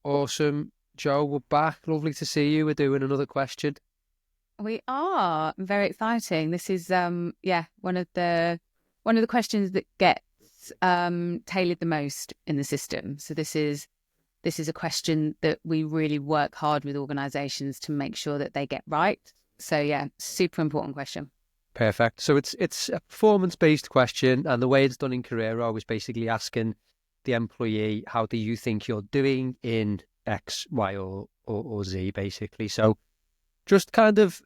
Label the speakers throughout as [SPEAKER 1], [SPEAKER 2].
[SPEAKER 1] Awesome. Joe, we're back. Lovely to see you. We're doing another question.
[SPEAKER 2] We are very exciting. This is one of the questions that gets tailored the most in the system. So this is a question that we really work hard with organisations to make sure that they get right. So yeah, super important question.
[SPEAKER 1] Perfect. So it's a performance-based question, and the way it's done in Korero is basically asking the employee, how do you think you're doing in X, Y, or Z, basically. So just kind of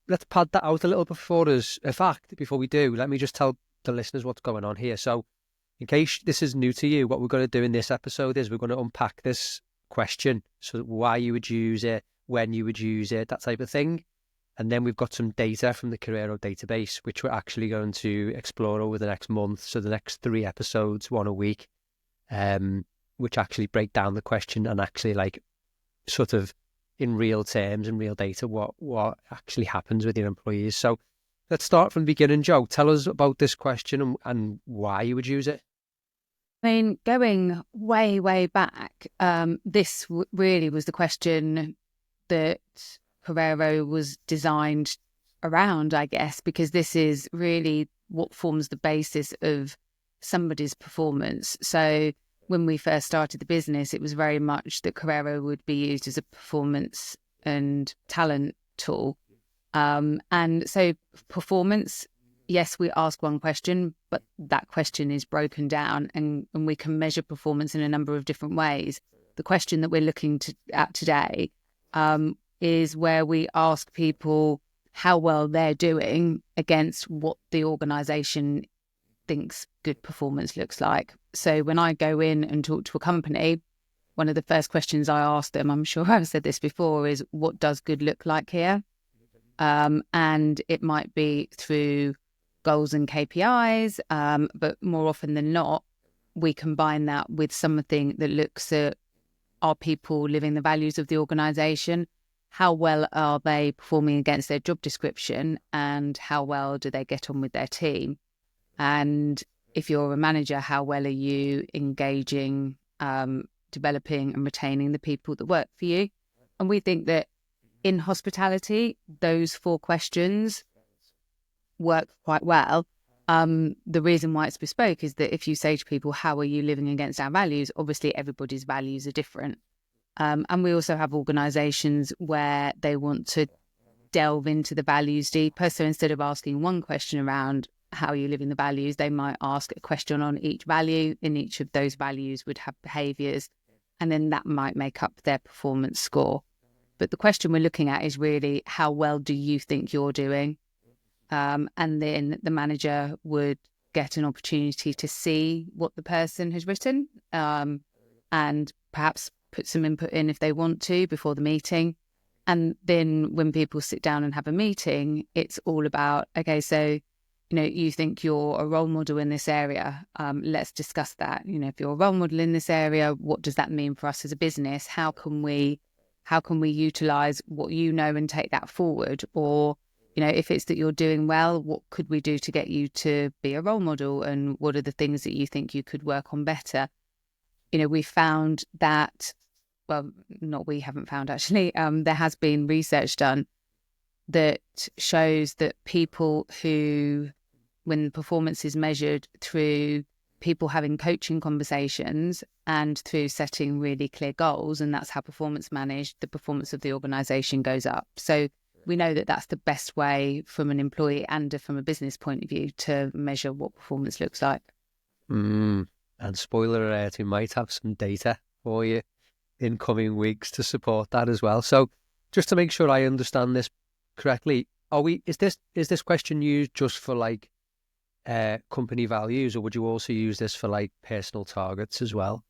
[SPEAKER 1] let's pad that out a little before us. In fact, before we do, let me just tell the listeners what's going on here. So in case this is new to you, what we're going to do in this episode is we're going to unpack this question. So why you would use it, when you would use it, that type of thing. And then we've got some data from the Korero database, which we're actually going to explore over the next month. So the next 3 episodes, one a week, which actually break down the question and actually like sort of in real terms and real data what actually happens with your employees. So let's start from the beginning. Joe, tell us about this question and why you would use it.
[SPEAKER 2] I mean, going way, way back, this really was the question that Korero was designed around, I guess, because this is really what forms the basis of somebody's performance. So when we first started the business, it was very much that Korero would be used as a performance and talent tool. And so performance, yes, we ask one question, but that question is broken down and we can measure performance in a number of different ways. The question that we're looking at today is where we ask people how well they're doing against what the organisation thinks good performance looks like. So when I go in and talk to a company, one of the first questions I ask them, I'm sure I've said this before, is what does good look like here? And it might be through goals and KPIs, but more often than not, we combine that with something that looks at, are people living the values of the organisation? How well are they performing against their job description? And how well do they get on with their team? And if you're a manager, how well are you engaging, developing and retaining the people that work for you? And we think that in hospitality, those 4 questions work quite well. The reason why it's bespoke is that if you say to people, how are you living against our values? Obviously, everybody's values are different. And we also have organisations where they want to delve into the values deeper. So instead of asking one question around how are you living the values, they might ask a question on each value, and each of those values would have behaviours, and then that might make up their performance score. But the question we're looking at is really, how well do you think you're doing? And then the manager would get an opportunity to see what the person has written, and perhaps put some input in if they want to before the meeting. And then when people sit down and have a meeting, it's all about, okay, so, you think you're a role model in this area. Let's discuss that. If you're a role model in this area, what does that mean for us as a business? How can we utilize what you know and take that forward? Or, if it's that you're doing well, what could we do to get you to be a role model? And what are the things that you think you could work on better? We found that, well, not we haven't found actually, there has been research done that shows that people who, when performance is measured through people having coaching conversations and through setting really clear goals, and that's how performance managed, the performance of the organisation goes up. So we know that that's the best way from an employee and from a business point of view to measure what performance looks like.
[SPEAKER 1] And spoiler alert, we might have some data for you in coming weeks to support that as well. So just to make sure I understand this correctly, is this question used just for like company values, or would you also use this for like personal targets as well?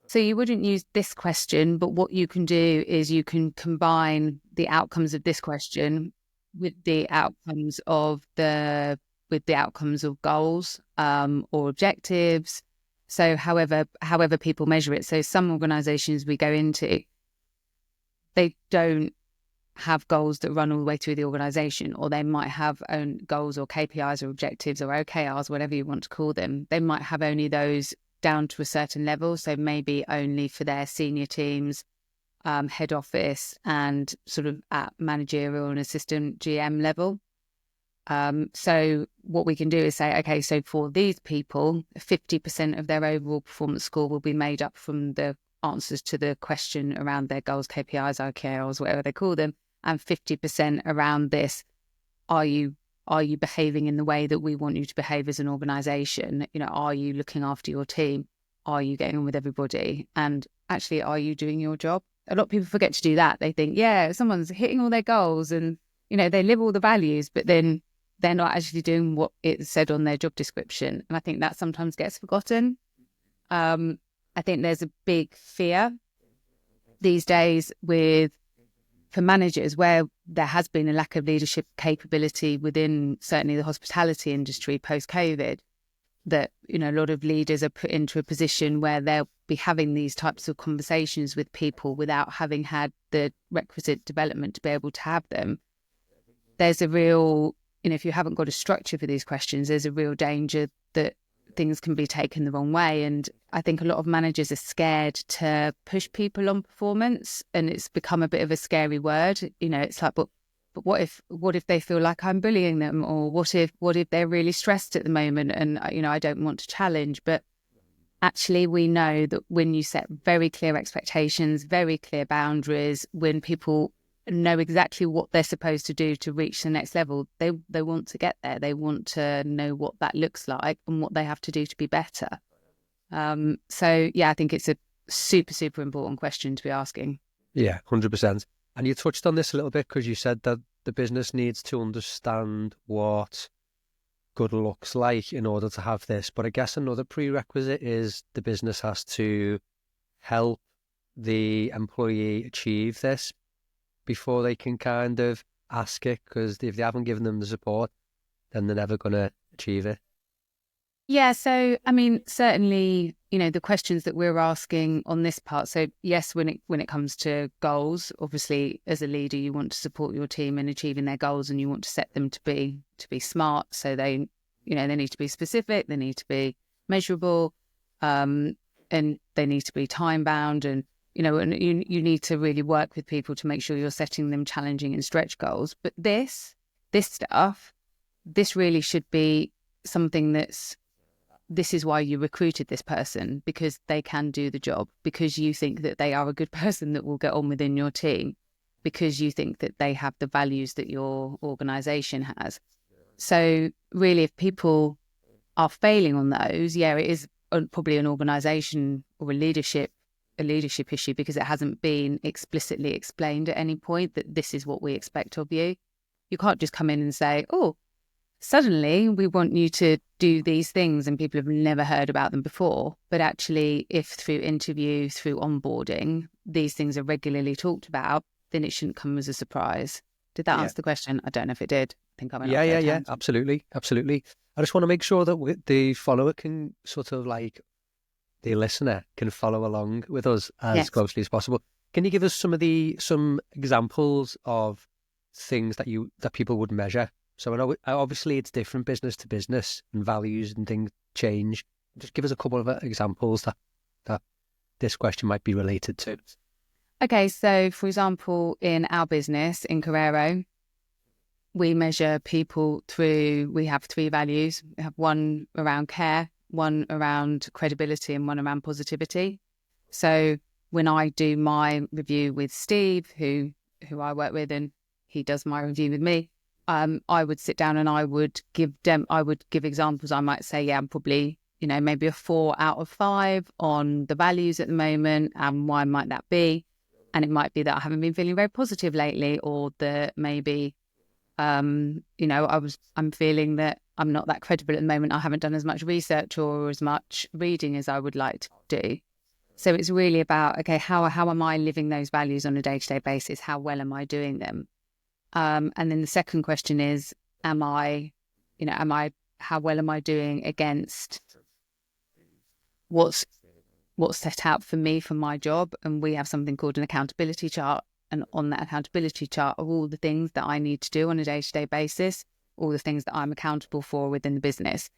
[SPEAKER 2] So you wouldn't use this question, but what you can do is you can combine the outcomes of this question with the outcomes of goals or objectives. So however people measure it. So some organisations we go into, they don't have goals that run all the way through the organisation, or they might have own goals or KPIs or objectives or OKRs, whatever you want to call them. They might have only those down to a certain level. So maybe only for their senior teams, head office, and sort of at managerial and assistant GM level. So what we can do is say, okay, so for these people, 50% of their overall performance score will be made up from the answers to the question around their goals, KPIs, OKRs, whatever they call them, and 50% around this, are you behaving in the way that we want you to behave as an organisation? You know, are you looking after your team? Are you getting on with everybody? And actually, are you doing your job? A lot of people forget to do that. They think, yeah, someone's hitting all their goals and, you know, they live all the values, but then they're not actually doing what it said on their job description. And I think that sometimes gets forgotten. I think there's a big fear these days for managers where there has been a lack of leadership capability within certainly the hospitality industry post-COVID, that, you know, a lot of leaders are put into a position where they'll be having these types of conversations with people without having had the requisite development to be able to have them. There's a real, you know, if you haven't got a structure for these questions, there's a real danger that things can be taken the wrong way. And I think a lot of managers are scared to push people on performance, and it's become a bit of a scary word. You know, it's like, but what if they feel like I'm bullying them, or what if they're really stressed at the moment and, you know, I don't want to challenge. But actually, we know that when you set very clear expectations, very clear boundaries, when people know exactly what they're supposed to do to reach the next level, they want to get there. They want to know what that looks like and what they have to do to be better. So yeah, I think it's a super, super important question to be asking.
[SPEAKER 1] Yeah, 100%. And you touched on this a little bit because you said that the business needs to understand what good looks like in order to have this. But I guess another prerequisite is the business has to help the employee achieve this before they can kind of ask it, because if they haven't given them the support, then they're never going to achieve it.
[SPEAKER 2] Yeah, so I mean, certainly, you know, the questions that we're asking on this part. So yes, when it comes to goals, obviously, as a leader, you want to support your team in achieving their goals, and you want to set them to be smart. So they, you know, they need to be specific, they need to be measurable, and they need to be time bound, and you know, and you need to really work with people to make sure you're setting them challenging and stretch goals. But this stuff, this really should be something this is why you recruited this person, because they can do the job, because you think that they are a good person that will get on within your team, because you think that they have the values that your organisation has. So really, if people are failing on those, yeah, it is probably an organisation or a leadership issue, because it hasn't been explicitly explained at any point that this is what we expect of you. You can't just come in and say, oh, suddenly we want you to do these things, and people have never heard about them before. But actually, if through interview, through onboarding, these things are regularly talked about, then it shouldn't come as a surprise. Did that answer the question? I don't know if it did. I think I went off there.
[SPEAKER 1] Yeah, absolutely. I just want to make sure that the follower can sort of like, the listener can follow along with us as closely as possible. Can you give us some examples of things that people would measure? So I know obviously it's different business to business, and values and things change. Just give us a couple of examples that this question might be related to.
[SPEAKER 2] Okay, so for example, in our business, in Korero, we measure people we have 3 values. We have one around care, one around credibility, and one around positivity. So when I do my review with Steve, who I work with, and he does my review with me, I would sit down and I would give examples. I might say, yeah, I'm probably, you know, maybe a 4 out of 5 on the values at the moment. And why might that be? And it might be that I haven't been feeling very positive lately, or that maybe, you know, I'm feeling that I'm not that credible at the moment. I haven't done as much research or as much reading as I would like to do. So it's really about, okay, how am I living those values on a day-to-day basis? How well am I doing them? And then the second question is, how well am I doing against what's set out for me for my job? And we have something called an accountability chart. And on that accountability chart are all the things that I need to do on a day-to-day basis, all the things that I'm accountable for within the business.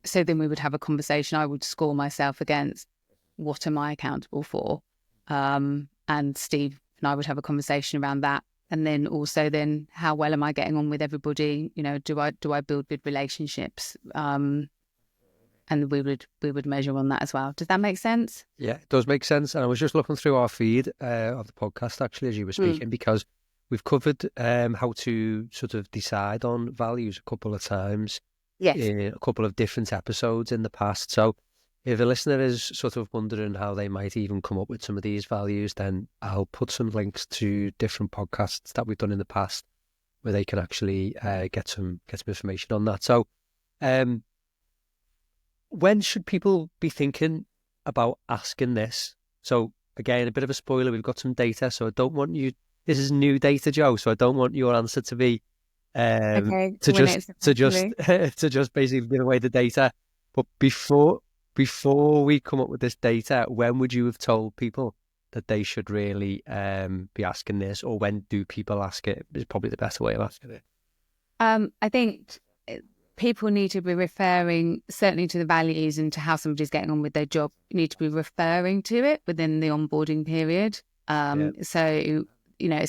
[SPEAKER 2] so then we would have a conversation. I would score myself against what am I accountable for? And Steve and I would have a conversation around that. And then also then how well am I getting on with everybody? You know, do I build good relationships? And we would measure on that as well. Does that make sense?
[SPEAKER 1] Yeah, it does make sense. And I was just looking through our feed of the podcast actually as you were speaking, because we've covered how to sort of decide on values a couple of times in a couple of different episodes in the past. So if a listener is sort of wondering how they might even come up with some of these values, then I'll put some links to different podcasts that we've done in the past where they can actually get some information on that. So when should people be thinking about asking this? So again, a bit of a spoiler, we've got some data, so I don't want you, this is new data, Joe, so I don't want your answer to be
[SPEAKER 2] Okay,
[SPEAKER 1] to just basically give away the data. But before we come up with this data, when would you have told people that they should really be asking this, or when do people ask it? Is probably the better way of asking it.
[SPEAKER 2] I think people need to be referring certainly to the values and to how somebody's getting on with their job. You need to be referring to it within the onboarding period. So, you know,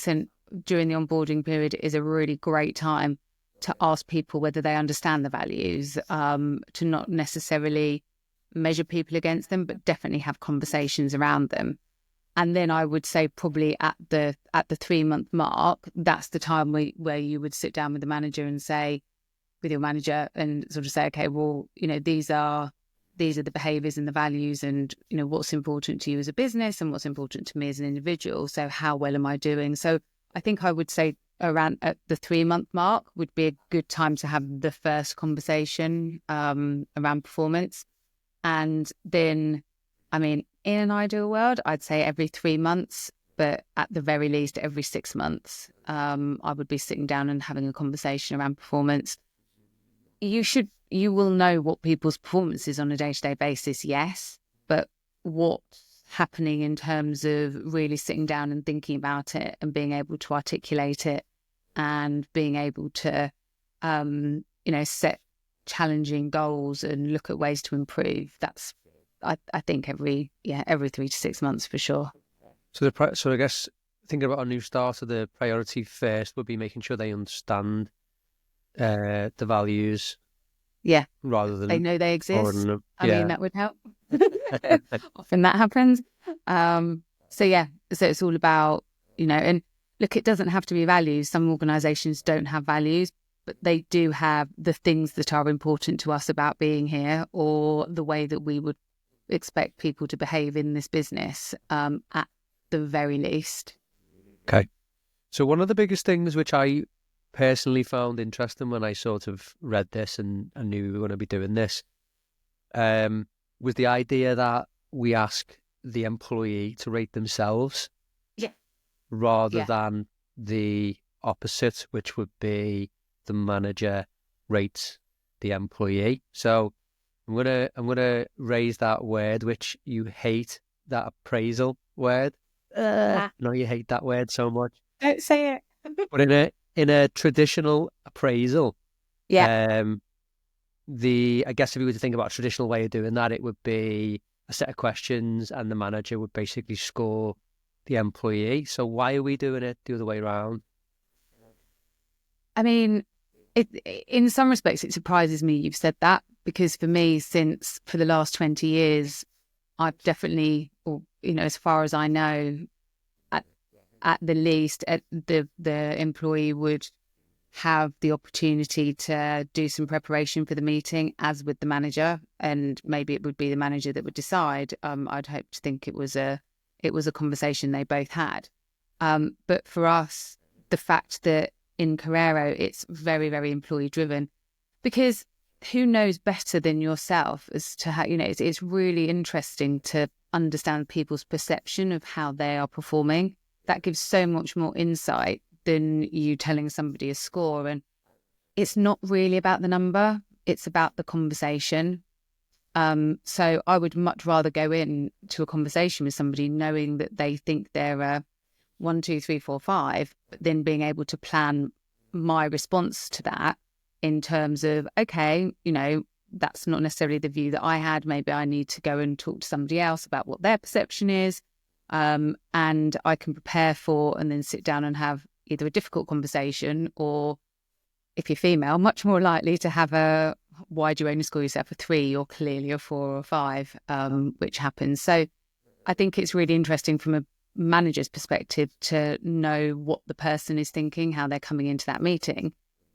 [SPEAKER 2] during the onboarding period is a really great time to ask people whether they understand the values, to not necessarily measure people against them, but definitely have conversations around them. And then I would say probably at the 3-month mark, that's the time where you would sit down with the manager and say, with your manager, and sort of say, okay, well, you know, these are the behaviours and the values, and you know what's important to you as a business and what's important to me as an individual. So how well am I doing? So I think I would say around at the 3-month mark would be a good time to have the first conversation around performance. And then, I mean, in an ideal world, I'd say every 3 months, but at the very least every 6 months, I would be sitting down and having a conversation around performance. You will know what people's performance is on a day-to-day basis, yes, but what's happening in terms of really sitting down and thinking about it and being able to articulate it and being able to, you know, set challenging goals and look at ways to improve. That's, I think every 3 to 6 months for sure.
[SPEAKER 1] So I guess thinking about a new starter, the priority first would be making sure they understand the values.
[SPEAKER 2] Yeah.
[SPEAKER 1] Rather than
[SPEAKER 2] they know they exist. I mean, that would help. Often that happens. So it's all about, you know, and look, it doesn't have to be values. Some organisations don't have values, but they do have the things that are important to us about being here, or the way that we would expect people to behave in this business, at the very least.
[SPEAKER 1] Okay. So one of the biggest things which I personally found interesting when I sort of read this and I knew we were going to be doing this, was the idea that we ask the employee to rate themselves, rather than the opposite, which would be the manager rates the employee. So I'm gonna raise that word which you hate, that appraisal word. No, you hate that word so much.
[SPEAKER 2] Don't say it.
[SPEAKER 1] But in a traditional appraisal, I guess if we were to think about a traditional way of doing that, it would be a set of questions and the manager would basically score the employee. So why are we doing it the other way around?
[SPEAKER 2] I mean, in some respects, it surprises me you've said that, because for me, for the last 20 years, I've definitely, or you know, as far as I know, at the least, the employee would have the opportunity to do some preparation for the meeting, as with the manager, and maybe it would be the manager that would decide. I'd hope to think it was a conversation they both had. But for us, the fact that in Korero, it's very, very employee driven, because who knows better than yourself as to how, you know, it's really interesting to understand people's perception of how they are performing. That gives so much more insight than you telling somebody a score. And it's not really about the number, it's about the conversation. So I would much rather go in to a conversation with somebody knowing that they think they're a 1, 2, 3, 4, 5, but then being able to plan my response to that in terms of, okay, you know, that's not necessarily the view that I had. Maybe I need to go and talk to somebody else about what their perception is. And I can prepare for and then sit down and have either a difficult conversation, or if you're female, much more likely to have a, why do you only score yourself a 3 or clearly a 4 or 5, which happens. So I think it's really interesting from a manager's perspective to know what the person is thinking, how they're coming into that meeting.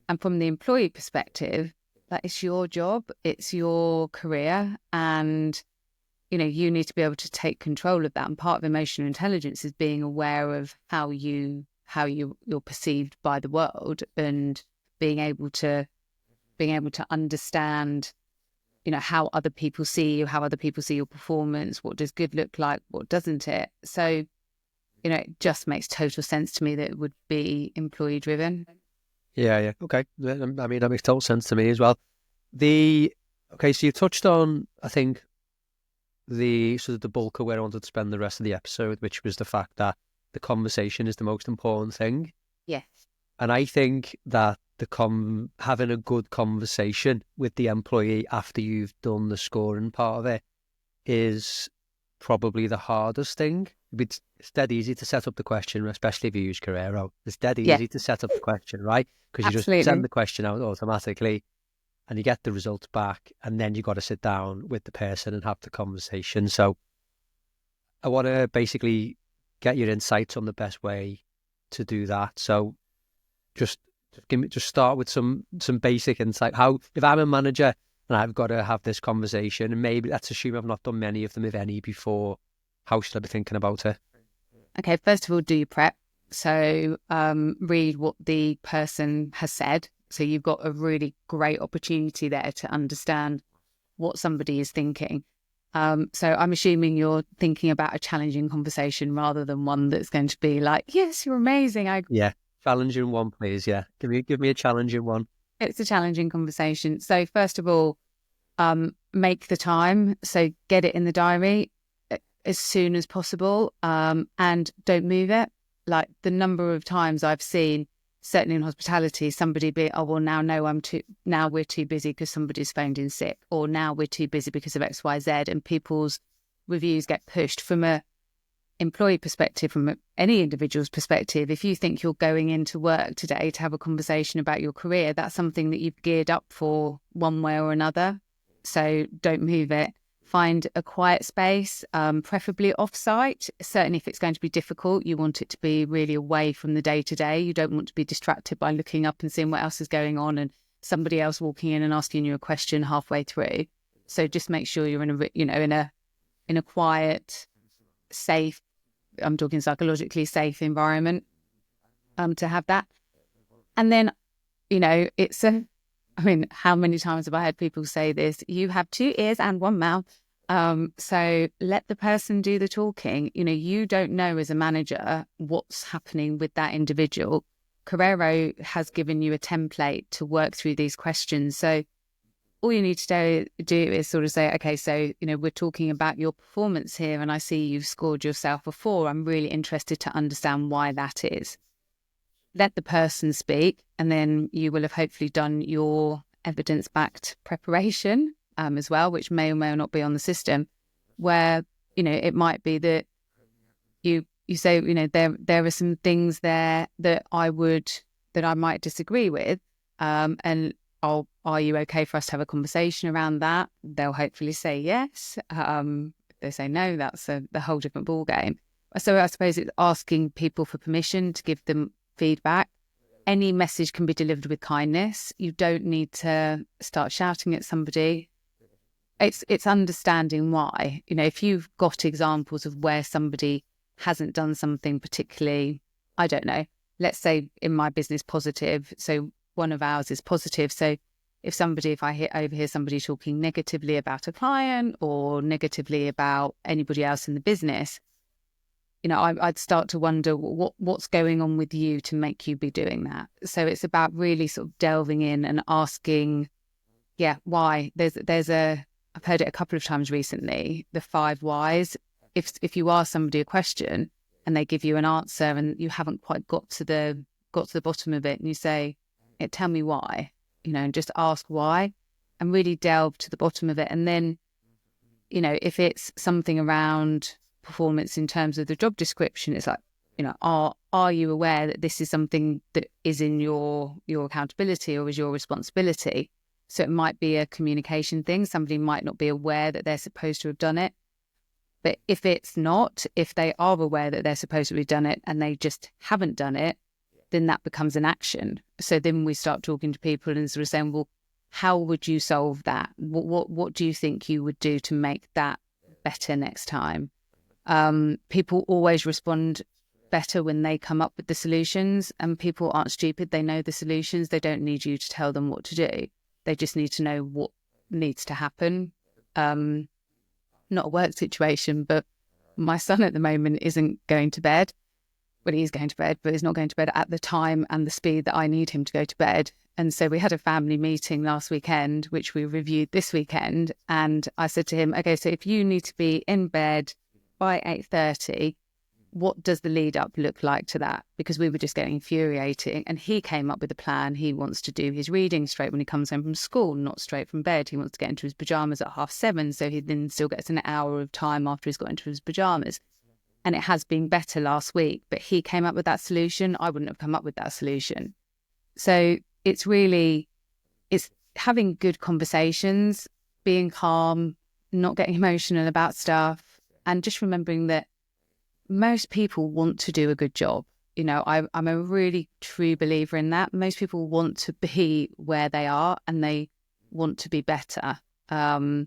[SPEAKER 2] And from the employee perspective, that is your job, it's your career, and you need to be able to take control of that. And part of emotional intelligence is being aware of how you're perceived by the world, and being able to understand how other people see you, how other people see your performance, what does good look like, what doesn't it. So it just makes total sense to me that it would be employee driven.
[SPEAKER 1] Yeah. Okay. I mean, that makes total sense to me as well. Okay, so you touched on, I think, the sort of the bulk of where I wanted to spend the rest of the episode, which was the fact that the conversation is the most important thing.
[SPEAKER 2] Yes.
[SPEAKER 1] And I think that having a good conversation with the employee after you've done the scoring part of it is probably the hardest thing. It's dead easy to set up the question, especially if you use Korero. It's dead easy to set up the question, right? Because you just send the question out automatically and you get the results back, and then you got to sit down with the person and have the conversation. So I want to basically get your insights on the best way to do that. So just start with some basic insight. How, if I'm a manager and I've got to have this conversation, and maybe let's assume I've not done many of them, if any, before, how should I be thinking about it?
[SPEAKER 2] Okay, first of all, do your prep. So read what the person has said. So you've got a really great opportunity there to understand what somebody is thinking. So I'm assuming you're thinking about a challenging conversation rather than one that's going to be like, yes, you're amazing.
[SPEAKER 1] Yeah, challenging one, please. Yeah, give me a challenging one.
[SPEAKER 2] It's a challenging conversation. So first of all, make the time. So get it in the diary as soon as possible, and don't move it. Like the number of times I've seen, certainly in hospitality, somebody be, oh, well, now we're too busy because somebody's phoned in sick, or now we're too busy because of X, Y, Z, and people's reviews get pushed. From a employee perspective, from any individual's perspective, if you think you're going into work today to have a conversation about your career, that's something that you've geared up for one way or another. So don't move it. Find a quiet space, preferably off-site. Certainly if it's going to be difficult, you want it to be really away from the day-to-day. You don't want to be distracted by looking up and seeing what else is going on and somebody else walking in and asking you a question halfway through. So just make sure you're in a quiet, safe, I'm talking psychologically safe environment to have that. And then, how many times have I heard people say this? You have 2 ears and 1 mouth. So let the person do the talking. You don't know as a manager what's happening with that individual. Korero has given you a template to work through these questions. So all you need to do is sort of say, okay, so, we're talking about your performance here, and I see you've scored yourself a 4. I'm really interested to understand why that is. Let the person speak, and then you will have hopefully done your evidence-backed preparation as well, which may or may not be on the system, where, it might be that you say, there are some things there that I might disagree with, and are you okay for us to have a conversation around that? They'll hopefully say yes. If they say no, that's a whole different ballgame. So I suppose it's asking people for permission to give them feedback. Any message can be delivered with kindness. You don't need to start shouting at somebody. It's understanding why. If you've got examples of where somebody hasn't done something particularly, I don't know, let's say in my business positive, so one of ours is positive. So if I overhear somebody talking negatively about a client or negatively about anybody else in the business, I'd start to wonder what's going on with you to make you be doing that. So it's about really sort of delving in and asking, why. I've heard it a couple of times recently, the 5 whys. If you ask somebody a question and they give you an answer and you haven't quite got to the bottom of it, and you say, tell me why, and just ask why. and really delve to the bottom of it. And then, you know, if it's something around performance in terms of the job description, it's like, you know, are you aware that this is something that is in your accountability or is your responsibility? So it might be a communication thing. Somebody might not be aware that they're supposed to have done it. But if it's not, if they are aware that they're supposed to have done it and they just haven't done it, then that becomes an action. So then we start talking to people and sort of saying, well, how would you solve that? What do you think you would do to make that better next time? People always respond better when they come up with the solutions, and people aren't stupid. They know the solutions. They don't need you to tell them what to do. They just need to know what needs to happen. Not a work situation, but my son at the moment isn't going to bed. Well, he is going to bed, but he's not going to bed at the time and the speed that I need him to go to bed. And so we had a family meeting last weekend, which we reviewed this weekend. And I said to him, okay, so if you need to be in bed by 8:30, what does the lead up look like to that? Because we were just getting infuriating. And he came up with a plan. He wants to do his reading straight when he comes home from school, not straight from bed. He wants to get into his pajamas at 7:30. So he then still gets an hour of time after he's got into his pajamas. And it has been better last week, but he came up with that solution. I wouldn't have come up with that solution. So it's having good conversations, being calm, not getting emotional about stuff, and just remembering that most people want to do a good job. You know, I'm a really true believer in that. Most people want to be where they are and they want to be better. You know,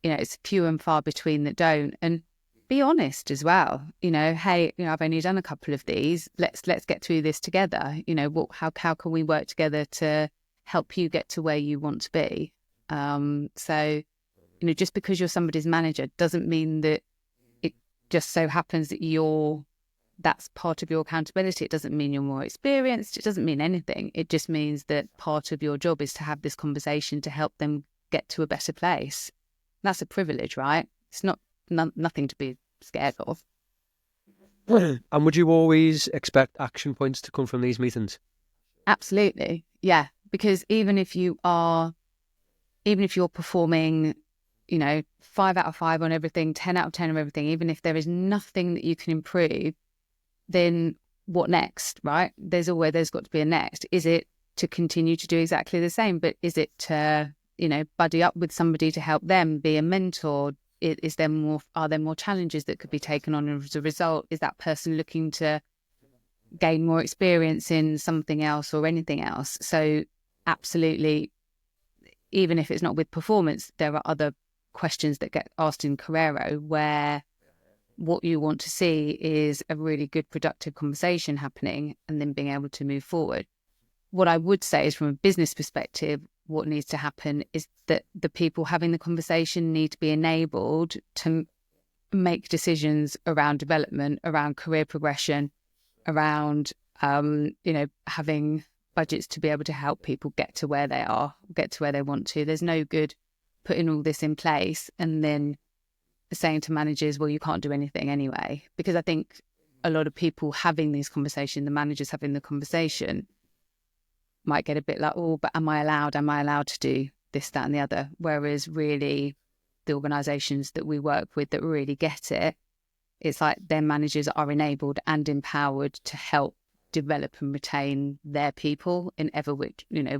[SPEAKER 2] it's few and far between that don't. And be honest as well. You know, hey, you know, I've only done a couple of these. Let's get through this together. You know, how can we work together to help you get to where you want to be? So, you know, just because you're somebody's manager doesn't mean that it just so happens that that's part of your accountability. It doesn't mean you're more experienced. It doesn't mean anything. It just means that part of your job is to have this conversation to help them get to a better place. That's a privilege, right? It's nothing to be scared of.
[SPEAKER 1] And would you always expect action points to come from these meetings?
[SPEAKER 2] Absolutely. Yeah. Because even if you're performing, you know, 5 out of 5 on everything, 10 out of 10 on everything, even if there is nothing that you can improve, then what next, right? There's got to be a next. Is it to continue to do exactly the same? But is it to, you know, buddy up with somebody to help them, be a mentor? Are there more challenges that could be taken on as a result? Is that person looking to gain more experience in something else or anything else? So absolutely, even if it's not with performance, there are other questions that get asked in Korero where what you want to see is a really good, productive conversation happening and then being able to move forward. What I would say is, from a business perspective, what needs to happen is that the people having the conversation need to be enabled to make decisions around development, around career progression, around, you know, having budgets to be able to help people get to where they are, get to where they want to. There's no good putting all this in place and then saying to managers, well, you can't do anything anyway. Because I think a lot of people having these conversations, the managers having the conversation, might get a bit like, oh, but am I allowed to do this, that and the other? Whereas really the organisations that we work with that really get it, it's like their managers are enabled and empowered to help develop and retain their people in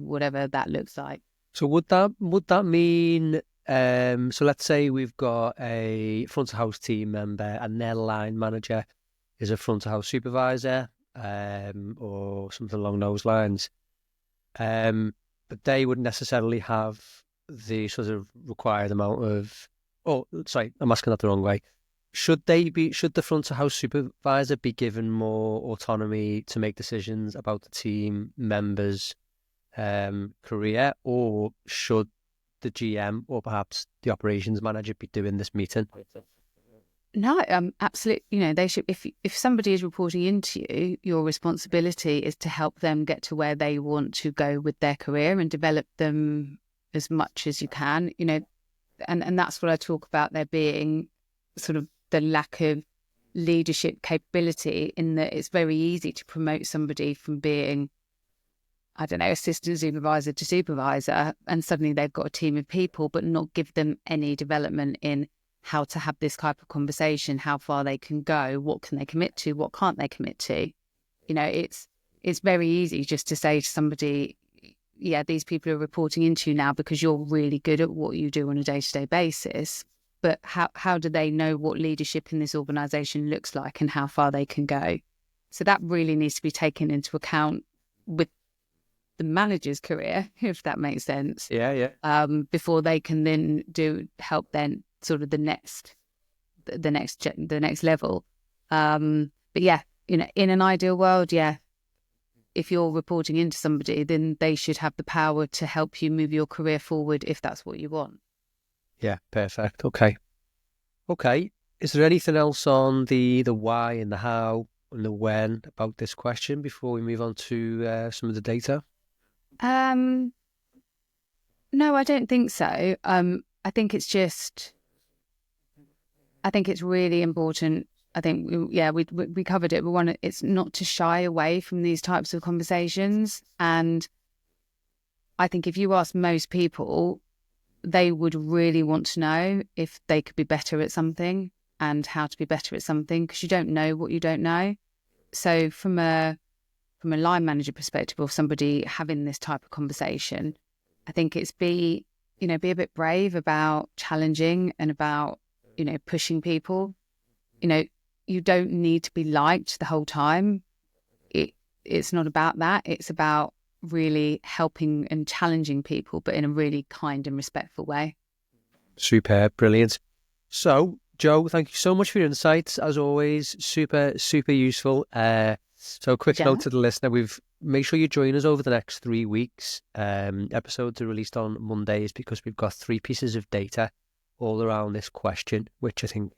[SPEAKER 2] whatever that looks like.
[SPEAKER 1] So would that mean, so let's say we've got a front of house team member and their line manager is a front of house supervisor, or something along those lines. But they wouldn't necessarily have the sort of required amount of, I'm asking that the wrong way. Should the front of house supervisor be given more autonomy to make decisions about the team members' career, or should the GM or perhaps the operations manager be doing this meeting?
[SPEAKER 2] No, absolutely. You know, they should. If somebody is reporting into you, your responsibility is to help them get to where they want to go with their career and develop them as much as you can. You know, and that's what I talk about. There being sort of the lack of leadership capability, in that it's very easy to promote somebody from being I don't know, assistant supervisor to supervisor, and suddenly they've got a team of people, but not give them any development in how to have this type of conversation, how far they can go, what can they commit to, what can't they commit to. You know, it's very easy just to say to somebody, yeah, these people are reporting into you now because you're really good at what you do on a day-to-day basis. But how do they know what leadership in this organization looks like and how far they can go? So that really needs to be taken into account with the manager's career, if that makes sense.
[SPEAKER 1] Yeah, yeah.
[SPEAKER 2] Before they can then help then sort of the next level. But yeah, you know, in an ideal world, yeah, if you're reporting into somebody, then they should have the power to help you move your career forward if that's what you want.
[SPEAKER 1] Yeah, perfect. Okay. Okay. Is there anything else on the why and the how and the when about this question before we move on to some of the data?
[SPEAKER 2] No, I don't think so. I think it's really important. I think, we covered it. It's not to shy away from these types of conversations. And I think if you ask most people, they would really want to know if they could be better at something and how to be better at something, because you don't know what you don't know. So from a line manager perspective, or somebody having this type of conversation, I think it's be a bit brave about challenging and about, pushing people. You don't need to be liked the whole time. It's not about that. It's about really helping and challenging people, but in a really kind and respectful way.
[SPEAKER 1] Superb, brilliant. So, Jo, thank you so much for your insights. As always, super, super useful. So a quick note to the listener, make sure you join us over the next 3 weeks. Episodes are released on Mondays because we've got 3 pieces of data all around this question, which I think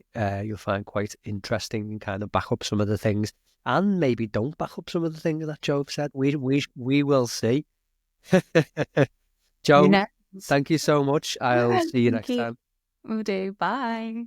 [SPEAKER 1] you'll find quite interesting and kind of back up some of the things, and maybe don't back up some of the things that Jo said. We will see. Jo, thank you so much. I'll see you next time.
[SPEAKER 2] Will do. Bye.